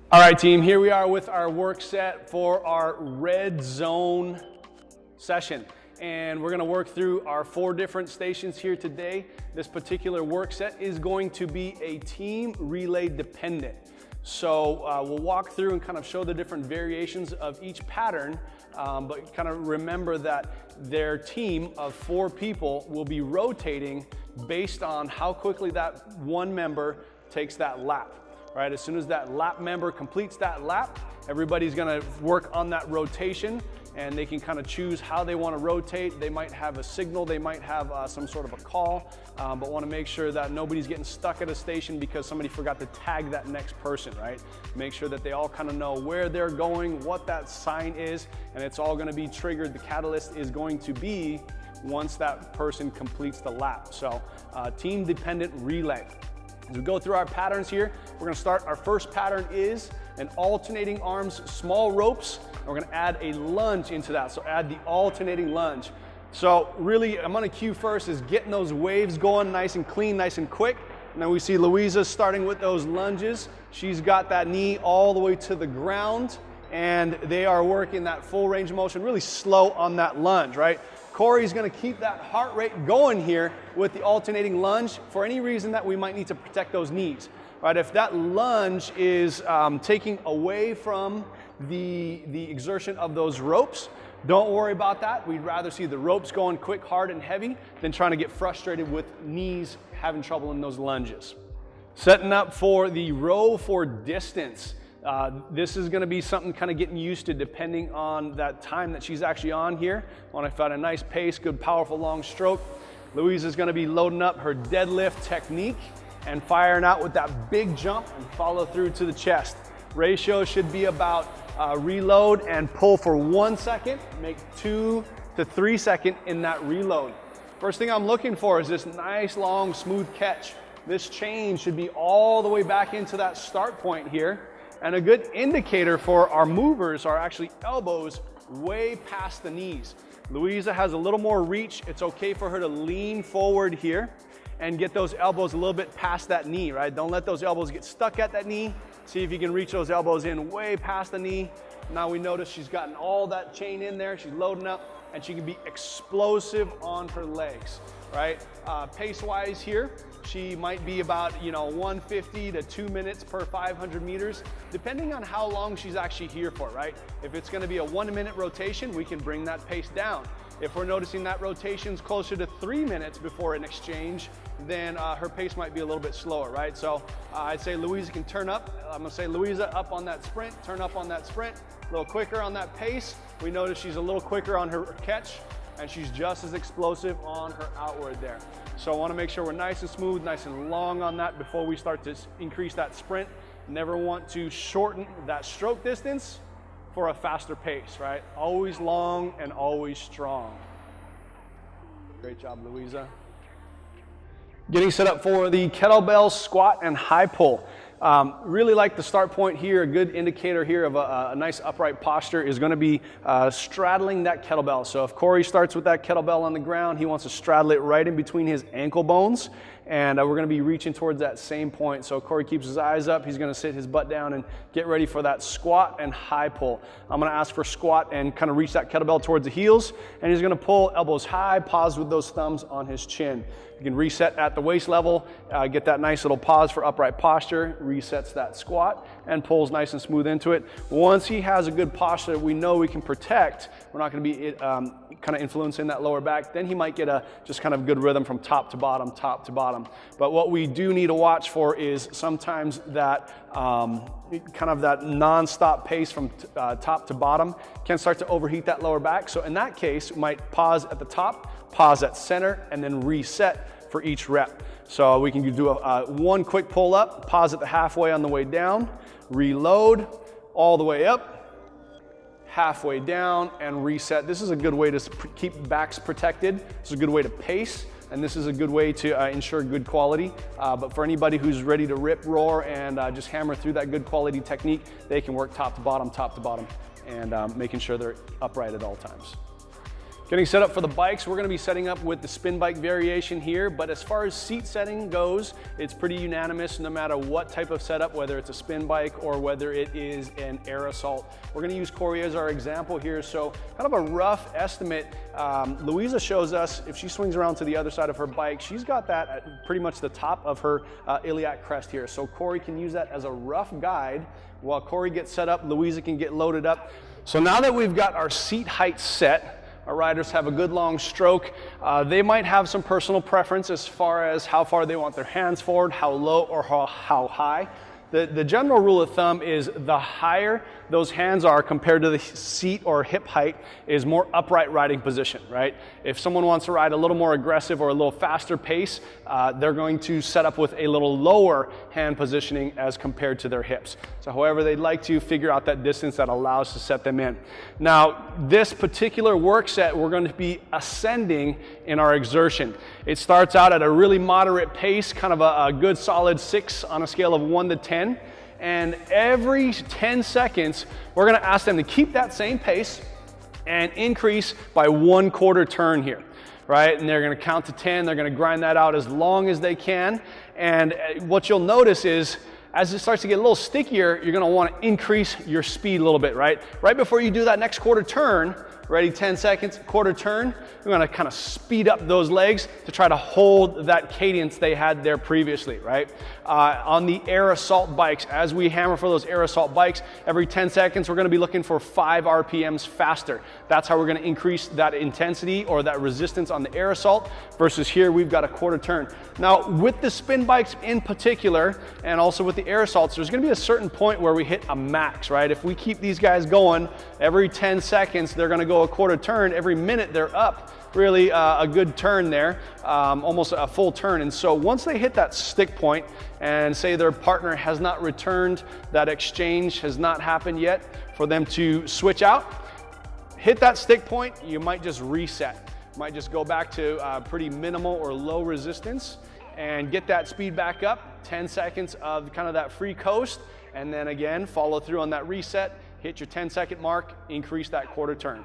All right, team, here we are with our work set for our red zone session. And we're gonna work through our 4 different stations here today. This particular work set is going to be a team relay dependent. So we'll walk through and kind of show the different variations of each pattern, but kind of remember that their team of 4 people will be rotating based on how quickly that one member takes that lap. Right, as soon as that lap member completes that lap, everybody's gonna work on that rotation, and they can kind of choose how they want to rotate. They might have a signal, they might have some sort of a call, but want to make sure that nobody's getting stuck at a station because somebody forgot to tag that next person, right? Make sure that they all kind of know where they're going, what that sign is, and it's all going to be triggered. The catalyst is going to be once that person completes the lap. So team dependent relay. As we go through our patterns here, we're gonna start, our first pattern is an alternating arms, small ropes, and we're gonna add a lunge into that. So add the alternating lunge. So really, I'm gonna cue first is getting those waves going nice and clean, nice and quick. And then we see Louisa starting with those lunges. She's got that knee all the way to the ground, and they are working that full range of motion, really slow on that lunge, right? Corey's gonna keep that heart rate going here with the alternating lunge for any reason that we might need to protect those knees, right? If that lunge is taking away from the exertion of those ropes, don't worry about that. We'd rather see the ropes going quick, hard, and heavy than trying to get frustrated with knees having trouble in those lunges. Setting up for the row for distance. This is going to be something kind of getting used to depending on that time that she's actually on here. Want to find a nice pace, good, powerful, long stroke. Louisa's going to be loading up her deadlift technique and firing out with that big jump and follow through to the chest. Ratio should be about reload and pull for 1 second, make 2 to 3 seconds in that reload. First thing I'm looking for is this nice, long, smooth catch. This chain should be all the way back into that start point here. And a good indicator for our movers are actually elbows way past the knees. Louisa has a little more reach. It's okay for her to lean forward here and get those elbows a little bit past that knee, right? Don't let those elbows get stuck at that knee. See if you can reach those elbows in way past the knee. Now we notice she's gotten all that chain in there. She's loading up, and she can be explosive on her legs, right? Pace-wise here, she might be about 150 to 2 minutes per 500 meters, depending on how long she's actually here for, right? If it's gonna be a 1 minute rotation, we can bring that pace down. If we're noticing that rotation's closer to 3 minutes before an exchange, then her pace might be a little bit slower, right? So I'd say Louisa can turn up. I'm gonna say Louisa up on that sprint, turn up on that sprint, a little quicker on that pace. We notice she's a little quicker on her catch, and she's just as explosive on her outward there. So I wanna make sure we're nice and smooth, nice and long on that before we start to increase that sprint. Never want to shorten that stroke distance for a faster pace, right? Always long and always strong. Great job, Louisa. Getting set up for the kettlebell squat and high pull. Really like the start point here. A good indicator here of a nice upright posture is going to be straddling that kettlebell. So if Corey starts with that kettlebell on the ground, he wants to straddle it right in between his ankle bones. And we're going to be reaching towards that same point. So Corey keeps his eyes up. He's going to sit his butt down and get ready for that squat and high pull. I'm going to ask for squat and kind of reach that kettlebell towards the heels. And he's going to pull elbows high, pause with those thumbs on his chin. You can reset at the waist level, get that nice little pause for upright posture, resets that squat, and pulls nice and smooth into it. Once he has a good posture that we know we can protect, we're not going to be kind of influencing that lower back, then he might get a just kind of good rhythm from top to bottom, top to bottom. But what we do need to watch for is sometimes that kind of that non-stop pace from top to bottom can start to overheat that lower back. So in that case, we might pause at the top, pause at center, and then reset for each rep. So we can do one quick pull up, pause at the halfway on the way down, reload all the way up, halfway down, and reset. This is a good way to keep backs protected. This is a good way to pace, and this is a good way to ensure good quality. But for anybody who's ready to rip, roar, and just hammer through that good quality technique, they can work top to bottom, and making sure they're upright at all times. Getting set up for the bikes, we're gonna be setting up with the spin bike variation here, but as far as seat setting goes, it's pretty unanimous no matter what type of setup, whether it's a spin bike or whether it is an air assault. We're gonna use Corey as our example here, so kind of a rough estimate. Louisa shows us, if she swings around to the other side of her bike, she's got that at pretty much the top of her iliac crest here. So Corey can use that as a rough guide. While Corey gets set up, Louisa can get loaded up. So now that we've got our seat height set, our riders have a good long stroke. They might have some personal preference as far as how far they want their hands forward, how low or how high. The general rule of thumb is the higher those hands are compared to the seat or hip height is more upright riding position, right? If someone wants to ride a little more aggressive or a little faster pace, they're going to set up with a little lower hand positioning as compared to their hips. So however they'd like to figure out that distance that allows to set them in. Now, this particular work set, we're going to be ascending in our exertion. It starts out at a really moderate pace, kind of a good solid 6 on a scale of 1 to 10. And every 10 seconds, we're gonna ask them to keep that same pace and increase by 1/4 turn here, right? And they're gonna count to 10, they're gonna grind that out as long as they can. And what you'll notice is, as it starts to get a little stickier, you're gonna wanna increase your speed a little bit, right? Right before you do that next 1/4 turn, ready, 10 seconds, 1/4 turn, we're gonna kind of speed up those legs to try to hold that cadence they had there previously, right? On the air assault bikes, as we hammer for those air assault bikes, every 10 seconds, we're gonna be looking for 5 RPMs faster. That's how we're gonna increase that intensity or that resistance on the air assault, versus here, we've got a 1/4 turn. Now, with the spin bikes in particular, and also with the air assaults, there's gonna be a certain point where we hit a max, right? If we keep these guys going, every 10 seconds, they're gonna go a 1/4 turn. Every minute, they're up really a good turn there, almost a full turn. And so once they hit that stick point and say their partner has not returned, that exchange has not happened yet for them to switch out, hit that stick point, you might just reset. You might just go back to pretty minimal or low resistance and get that speed back up, 10 seconds of kind of that free coast, and then again, follow through on that reset, hit your 10-second mark, increase that 1/4 turn.